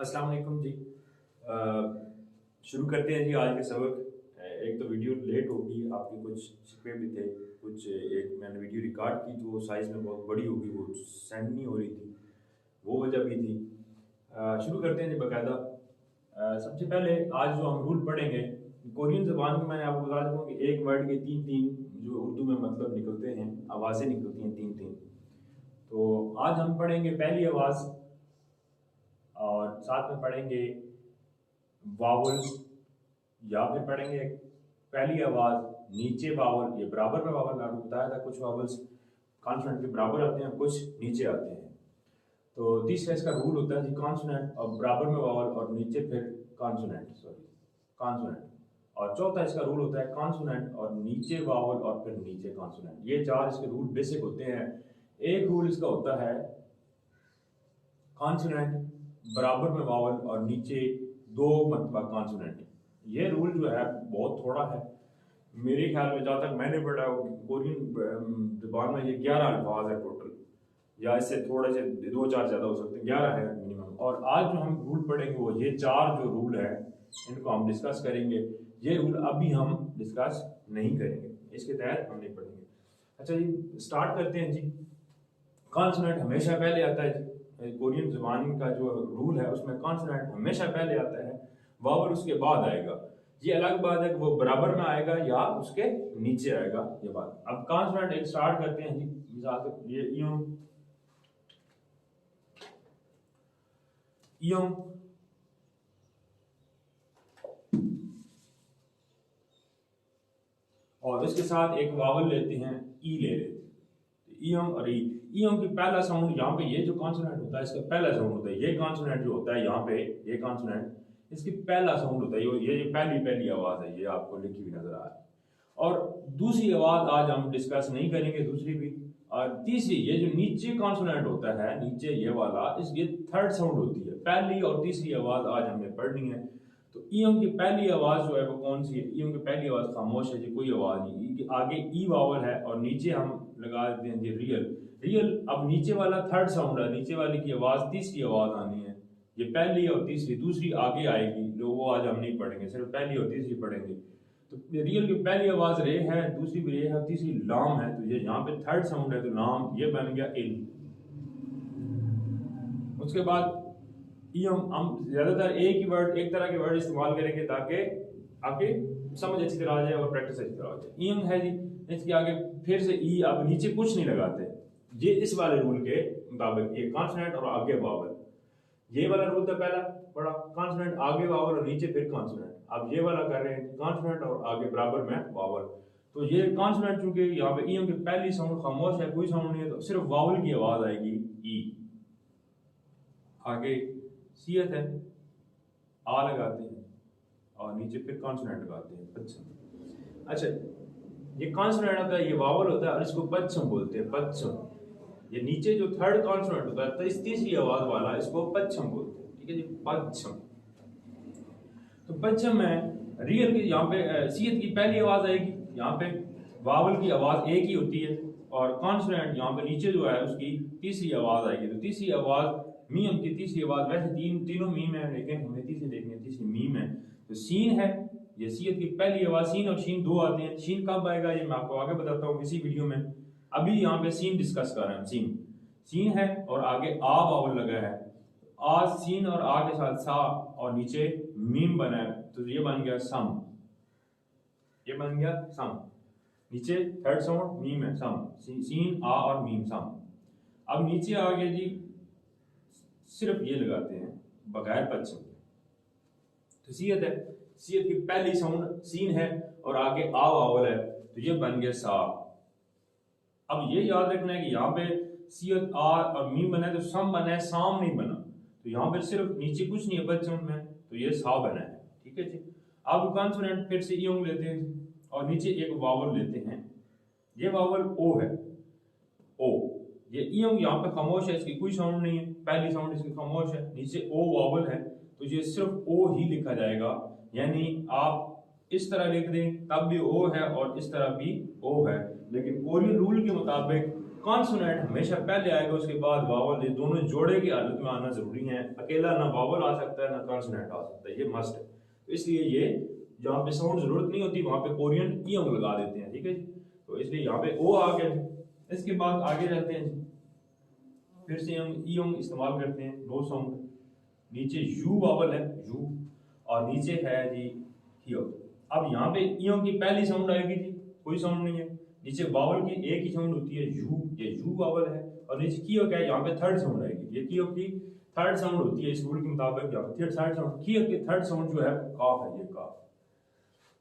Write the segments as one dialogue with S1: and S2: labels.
S1: अस्सलाम वालेकुम जी। शुरू करते हैं जी आज के सबक। एक तो वीडियो लेट होगी, आपके कुछ शिकवे भी थे। कुछ एक मैंने वीडियो रिकॉर्ड की तो वो साइज़ में बहुत बड़ी होगी, वो सेंड नहीं हो रही थी, वो वजह भी थी। शुरू करते हैं जी बाकायदा। सबसे पहले आज जो हम रूल पढ़ेंगे, कोरियन ज़बान में मैंने आपको बता दूँ कि एक वर्ड के तीन तीन जो उर्दू में मतलब निकलते हैं, आवाज़ें निकलती हैं तीन तीन। तो आज हम पढ़ेंगे पहली आवाज़ और साथ में पढ़ेंगे वावल, या फिर पढ़ेंगे पहली आवाज नीचे वावल, ये बराबर में वावल आपको बताया था, कुछ वावल्स कॉन्सोनेंट के बराबर आते हैं, कुछ नीचे आते हैं। तो तीसरा इसका रूल होता है जी कॉन्सोनेंट और बराबर में वावल और नीचे फिर कॉन्सोनेंट। और चौथा इसका रूल होता है कॉन्सोनेंट और नीचे वावल और फिर नीचे कॉन्सोनेंट। ये चार इसके रूल बेसिक होते हैं। एक रूल इसका होता है कॉन्सोनेंट, बराबर में वावल और नीचे दो मरतबा कॉन्सोनेंट। ये रूल जो है बहुत थोड़ा है, मेरे ख्याल में जहाँ तक मैंने पढ़ा कोरियन ज़बान में ये 11 अल्फाज है टोटल, या इससे थोड़े से दो चार ज़्यादा हो सकते हैं, 11 है मिनिमम। और आज जो हम रूल पढ़ेंगे वो ये चार जो रूल है इनको हम डिस्कस करेंगे। ये रूल अभी हम डिस्कस नहीं करेंगे, इसके तहत हम नहीं पढ़ेंगे। अच्छा जी, स्टार्ट करते हैं जी। कॉन्सोनेंट हमेशा पहले आता है जी, कोरियन ज़बान का जो रूल है उसमें कॉन्सोनेंट हमेशा पहले आता है, वावल उसके बाद आएगा। ये अलग बात है कि वो बराबर में आएगा या उसके नीचे आएगा, ये बात। अब कॉन्सोनेंट एक स्टार्ट करते हैं जी। मिसाल के ये इयम और इसके साथ एक वावल लेते हैं, ई ले लेते हैं, ईयम और ई। ईयम की पहला साउंड यहाँ पे, ये जो कॉन्सोनेंट होता है इसका पहला साउंड होता है, ये कॉन्सोनेंट जो होता है यहाँ पे, ये कॉन्सोनेंट इसकी पहला साउंड होता है, ये पहली पहली आवाज है, ये आपको लिखी हुई नजर आ रही है। और दूसरी आवाज आज हम डिस्कस नहीं करेंगे, दूसरी भी। और तीसरी, ये जो नीचे कॉन्सोनेंट होता है, नीचे ये वाला, ये थर्ड साउंड होती है। पहली और तीसरी आवाज आज हमने पढ़नी है। तो ईयम की पहली आवाज जो है वो कौन सी है? ईयम की पहली आवाज खामोश है जी, कोई आवाज नहीं। ई के आगे ई वावल है और नीचे हम लगा देते हैं जी रियल। रियल, अब नीचे वाला थर्ड साउंड है, नीचे वाले की आवाज तीसरी आवाज आनी है। ये पहली और तीसरी, दूसरी आगे आएगी, जो वो आज हम नहीं पढ़ेंगे, सिर्फ पहली और तीसरी पढ़ेंगे। तो रियल की पहली आवाज रे है, दूसरी भी रे है, तीसरी लाम है। तो ये यहाँ पे थर्ड साउंड है, तो लाम ये बन गया इल। उसके बाद हम ज्यादातर एक तरह के वर्ड इस्तेमाल करेंगे ताकि आपके समझ अच्छी तरह आ जाए और प्रैक्टिस अच्छी तरह आ जाए। ईयम है जी, इसके आगे फिर से ई, अब नीचे कुछ नहीं लगाते। ये इस वाले रूल के मुताबिक, ये कॉन्सोनेंट और आगे वावल, ये वाला रूल था पहला बड़ा, कॉन्सोनेंट आगे वावल और नीचे फिर कॉन्सोनेंट। अब ये वाला कर रहे हैं कॉन्सोनेंट और आगे बराबर में वावल। तो ये कॉन्सोनेंट चूंकि यहाँ पे ईयम की पहली साउंड खामोश है, कोई साउंड नहीं है, तो सिर्फ वावल की आवाज आएगी ई। आगे सीयत है, आ लगाते हैं और नीचे फिर कॉन्सोनेंट लगाते हैं, पच्छम। अच्छा, ये कॉन्सोनेंट होता है, ये वावल होता है और इसको पच्छम बोलते हैं, पच्छम। ये नीचे जो थर्ड कॉन्सोनेंट होता है, तो इस तीसरी आवाज वाला, इसको पच्छम बोलते हैं, ठीक है जी, पच्छम। तो पच्छम में रियल की यहाँ पे सीयत की पहली आवाज आएगी, यहाँ पे वावल की आवाज एक ही होती है, और कॉन्सोनेंट यहाँ पे नीचे जो है उसकी तीसरी आवाज आएगी। तो तीसरी आवाज मीम की तीसरी आवाज, वैसे तीनों मीम है, लेकिन हमें तीसरी देखनी है, तीसरी मीम है। तो सीन है, ये सीयत की पहली आवाज। सीन और शीन दो आते हैं, शीन कब आएगा ये मैं आपको आगे बताता हूँ किसी वीडियो में। अभी यहाँ पे सीन डिस्कस कर रहे हैं। सीन है और आगे आ वावल लगा है, आ सीन और आ के साथ सा और नीचे मीम बना है, तो ये बन गया सम। ये बन गया सम, नीचे थर्ड साउंड मीम है, सम। सीन आ और मीम, सम। अब नीचे आगे जी सिर्फ ये लगाते हैं बगैर पच्छम के। तो सीयत है, सीयत की पहली साउंड सीन है और आगे आ वावल है, तो ये बन गया सा। अब ये याद रखना है कि यहाँ पे सीयत आ और मीम बना है, तो सम बना है, साम नहीं बना। तो यहाँ पे सिर्फ नीचे कुछ नहीं है पच्छम में, तो ये सा बना है, ठीक है जी। अब कॉन्सोनेंट फिर से ईयम लेते हैं और नीचे एक वावल लेते हैं, ये वावल ओ है, ओ। ये ईयम यहाँ पे खामोश है, इसकी कोई साउंड नहीं है, पहली साउंड इसकी खामोश है, नीचे ओ वावल है, तो ये सिर्फ ओ ही लिखा जाएगा। यानी आप इस तरह लिख दें तब भी ओ है और इस तरह भी ओ है, लेकिन कोरियन रूल के मुताबिक कॉन्सोनेंट हमेशा पहले आएगा, उसके बाद वावल। ये दोनों जोड़े की हालत में आना जरूरी है। अकेला ना वावल आ सकता है ना कॉन्सोनेंट आ सकता है, ये मस्ट है। तो इसलिए ये जहाँ पे साउंड जरूरत नहीं होती वहां पे कोरियन ईयंग लगा देते हैं, ठीक है जी। तो इसलिए यहाँ पे ओ आ गया जी। इसके बाद आगे जाते हैं जी, फिर से हम ईयंग इस्तेमाल करते हैं, नो साउंड। नीचे यू वावल है, यू, और नीचे है जी हियो। अब यहाँ पे ईयंग की पहली साउंड आएगी जी, कोई साउंड नहीं है। नीचे वावल की एक ही साउंड होती है यू, ये यू वावल है। और नीचे कियो क्या है, यहाँ पे थर्ड साउंड आएगी, ये कियो की थर्ड साउंड होती है इस रूल के मुताबिक। यहाँ पे थर्ड साउंड, कियो की थर्ड साउंड जो है काफ है, ये काफ।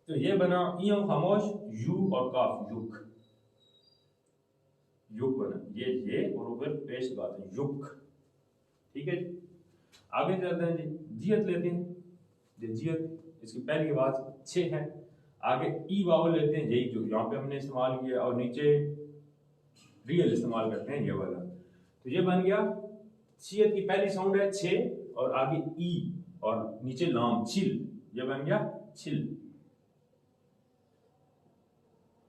S1: तो ये बना ईयंग खामोश, यू और काफ, युक, युक बना, ये और ऊपर पेश लगाते हैं, युक, ठीक है जी। आगे चलते हैं जी, जियत लेते हैं। ये जियत, इसकी पहली आवाज छे है। आगे ई वावल लेते हैं, यही जो यहाँ पे हमने इस्तेमाल किया, और नीचे रियल इस्तेमाल करते हैं, ये वाला। तो ये बन गया, जियत की पहली साउंड है छे, और आगे ई और नीचे लाम, छिल, ये बन गया छिल।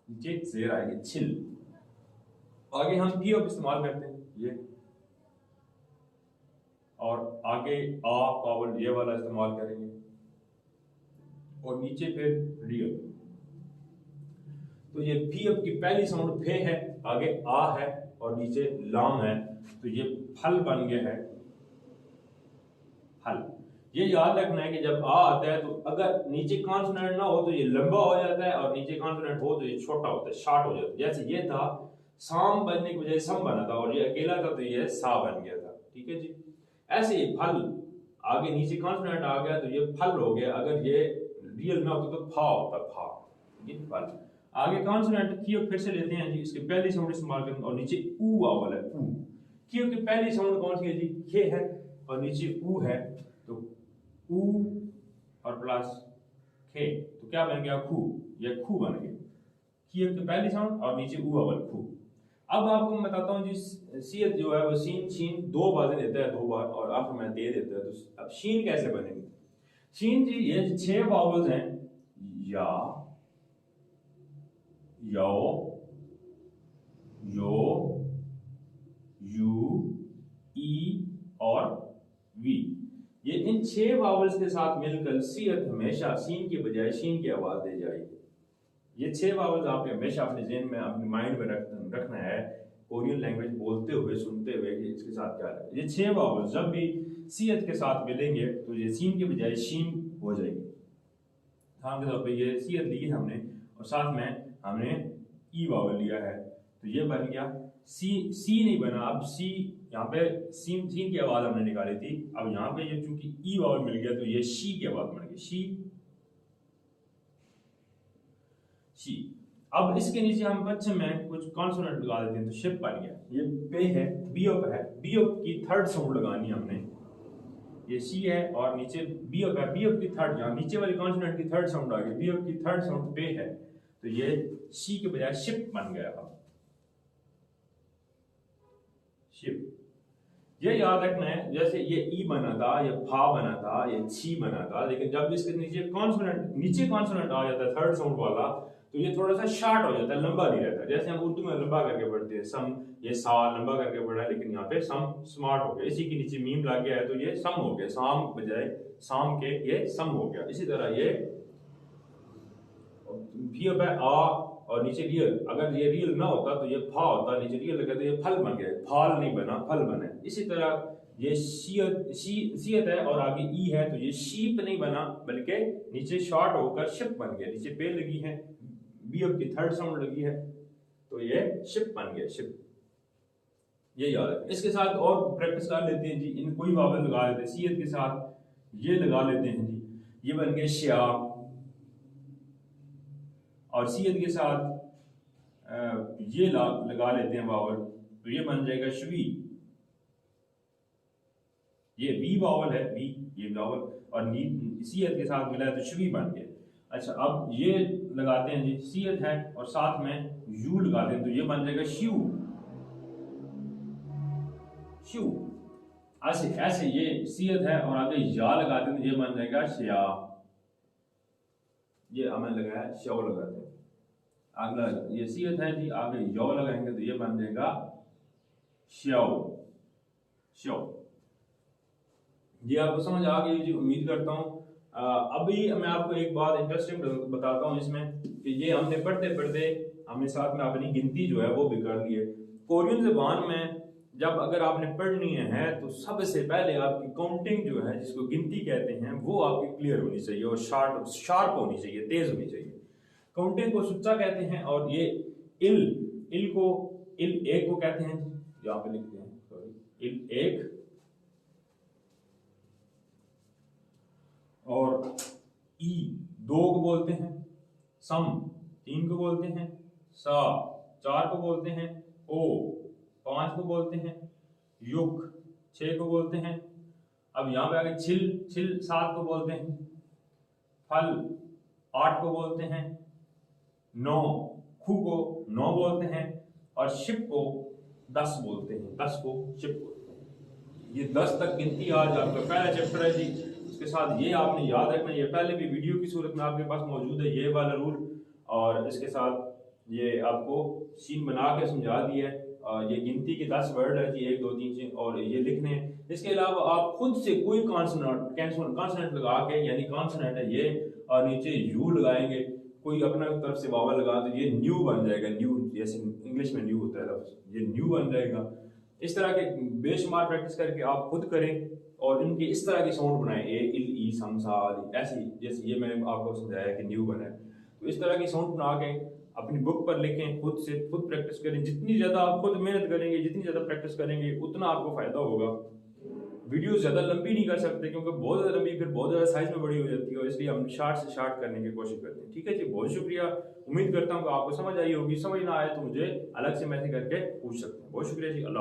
S1: नीचे जेर आएगी, छिल। आगे हम की अब इस्तेमाल करते हैं, ये, और आगे आ वावल ये वाला इस्तेमाल करेंगे, और नीचे फिर रियल। तो ये फी अब की पहली साउंड फे है, आगे आ है और नीचे लाम है, तो ये फल बन गया है, फल। ये याद रखना है कि जब आ आता है तो अगर नीचे कॉन्सोनेंट ना हो तो ये लंबा हो जाता है, और नीचे कॉन्सोनेंट हो तो ये छोटा होता है, शॉर्ट हो जाता है। जैसे ये था, साम बनने की बजाय सम बना था, और ये अकेला था तो ये सा बन गया था, ठीक है जी। ऐसे ही फल, आगे नीचे कॉन्सोनेंट आ गया तो ये फल हो गया। अगर ये रियल ना होता तो फा होता, फा, ये फल। आगे कॉन्सोनेंट कियो फिर से लेते हैं जी, इसकी पहली साउंड इस्तेमाल करेंगे, और नीचे ऊ वावल है, ऊ। कियो की पहली साउंड कौन सी है जी, खे है, और नीचे ऊ है, तो ऊ और प्लस खे, तो क्या बन गया, खू, ये खू बन गया। कियो की पहली साउंड और नीचे ऊ वावल, खू। अब आपको मैं बताता हूँ जी, सीयत जो है वो सीन शीन दो बातें देता है, दो बार, और आपको मैं दे देता है। तो अब शीन कैसे बनेगी, शीन जी ये 6 वावल्स हैं, या, यो, यो, यू, ई और वी। ये इन 6 वावल्स के साथ मिलकर सीयत हमेशा सीन के बजाय शीन की आवाज दे जाएगी। ये 6 वावल्स आपने हमेशा अपने ज़हन में, अपने माइंड में रखना है, कोरियन लैंग्वेज बोलते हुए, सुनते हुए कि इसके साथ क्या है। ये 6 वावल्स जब भी सीयत के साथ मिलेंगे तो ये सीन के बजाय शीन हो जाएगी। उदाहरण के तौर पे ये सीयत ली है हमने, और साथ में हमने ई वावल लिया है, तो ये बन गया सी नहीं बना। अब सी, यहाँ पे सीन की आवाज हमने निकाली थी, अब यहाँ पे ये चूंकि ई वावल मिल गया तो ये शी की आवाज बन गई, शी, शी। अब इसके नीचे हम पश्चिम में कुछ कॉन्सोनेंट लगा देते हैं, तो शिप बन गया। ये पे है, बी अप है, बी अप की थर्ड साउंड लगानी है हमने, ये सी है, और नीचे बी अप है, बी अप की थर्ड, यहाँ नीचे वाली कॉन्सोनेंट की थर्ड साउंड आ गई, बी अप की थर्ड साउंड पे है, तो ये सी के बजाय शिप बन गया। अब शिप, ये याद रखना है, जैसे ये ई बना था, ये फा बना था, ये छी बना था, लेकिन जब इसके नीचे कॉन्सोनेंट आ जाता है थर्ड साउंड वाला, तो ये थोड़ा सा शार्ट हो जाता है, लंबा नहीं रहता। जैसे हम उर्दू में लंबा करके पढ़ते हैं, सम, ये सा लंबा करके पढ़ा है, लेकिन यहाँ पे सम स्मार्ट हो गया, इसी के नीचे मीम लग गया है तो ये सम हो गया, साम बजाय साम के ये सम हो गया। इसी तरह ये भी अब है आ, और नीचे रियल, अगर ये रियल ना होता तो ये फा होता, नीचे रियल लगा तो ये फल बन गया, फाल नहीं बना, फल बने। इसी तरह ये सीयत है और आगे ई है, तो ये शीप नहीं बना, बल्कि नीचे शॉर्ट होकर शिप बन गया, नीचे पे लगी है, बी अब की थर्ड साउंड लगी है, तो ये शिप बन गया, शिप। ये याद है। इसके साथ और प्रैक्टिस कर लेते हैं जी, इन कोई वावल लगा लेते हैं, सीयत के साथ ये लगा लेते हैं जी, ये बन गया श्या, और सीयत के साथ ये लगा लेते हैं वावल, तो ये बन जाएगा श्वी। ये वी वावल है, वी, ये वावल, और सीयत के साथ मिला है तो श्वी बन गया। अच्छा, अब ये लगाते हैं जी, सीयत है और साथ में यू लगाते हैं, तो ये बन जाएगा श्यू, श्यू। ऐसे ये सीयत है और आगे या लगाते हैं तो ये बन जाएगा श्या। ये हमें लगाया, श्यो लगाते हैं। अगला ये सीयत है जी, आगे यो लगाएंगे तो ये बन जाएगा श्याओ, श्याओ। ये आपको समझ आ गई जी, उम्मीद करता हूँ। अभी मैं आपको एक बात इंटरेस्टिंग बताता हूँ इसमें कि ये हमने पढ़ते पढ़ते हमने साथ में अपनी गिनती जो है वो भी कर ली है। कोरियन ज़बान में जब अगर आपने पढ़नी है तो सबसे पहले आपकी काउंटिंग जो है, जिसको गिनती कहते हैं, वो आपकी क्लियर होनी चाहिए और शार्प होनी चाहिए, तेज होनी चाहिए। काउंटिंग को सुच्चा कहते हैं और ये इल इल एक को कहते हैं, यहाँ पे लिखते हैं, सॉरी, इल एक, और ई दो को बोलते हैं, सम तीन को बोलते हैं, सा चार को बोलते हैं, ओ पांच को बोलते हैं, युग छह को बोलते हैं। अब यहाँ पे आगे छिल छिल सात को बोलते हैं, फल आठ को बोलते हैं, नौ खू को नौ बोलते हैं, और शिप को 10 बोलते हैं, 10 को शिप बोलते हैं। ये 10 तक गिनती आज आपका पहला चैप्टर है जी। इसके साथ ये आपने याद रखना, ये पहले भी वीडियो की सूरत में आपके पास मौजूद है ये वाला रूल, और इसके साथ ये आपको सीन बना के समझा दिया है। ये गिनती के 10 वर्ड है जी, 1 2 3 4, और ये लिखने हैं। इसके अलावा आप खुद से कोई कॉन्सोनेंट लगा के, यानी कॉन्सोनेंट है ये और नीचे यू लगाएंगे, कोई अपना तरफ से वावल लगा तो ये न्यू बन जाएगा, न्यू, जैसे इंग्लिश में न्यू होता है लफ्ज़, ये न्यू बन जाएगा। इस तरह के बेशुमार प्रैक्टिस करके आप खुद करें और इनके इस तरह की साउंड बनाएं, ए इल ई सम सा ऐसी, जैसे ये मैंने आपको समझाया कि न्यू बना है। तो इस तरह की साउंड बना के अपनी बुक पर लिखें, खुद से खुद प्रैक्टिस करें। जितनी ज़्यादा आप खुद मेहनत करेंगे, जितनी ज़्यादा प्रैक्टिस करेंगे, उतना आपको फ़ायदा होगा। वीडियो ज़्यादा लंबी नहीं कर सकते क्योंकि बहुत ज़्यादा लंबी फिर बहुत ज़्यादा साइज़ में बड़ी हो जाती है, इसलिए हम शार्ट से शार्ट करने की कोशिश करते हैं। ठीक है जी, बहुत शुक्रिया। उम्मीद करता हूँ कि आपको समझ आई होगी। समझ ना आए तो मुझे अलग से मैसेज करके पूछ सकते हैं। बहुत शुक्रिया जी, अल्लाह।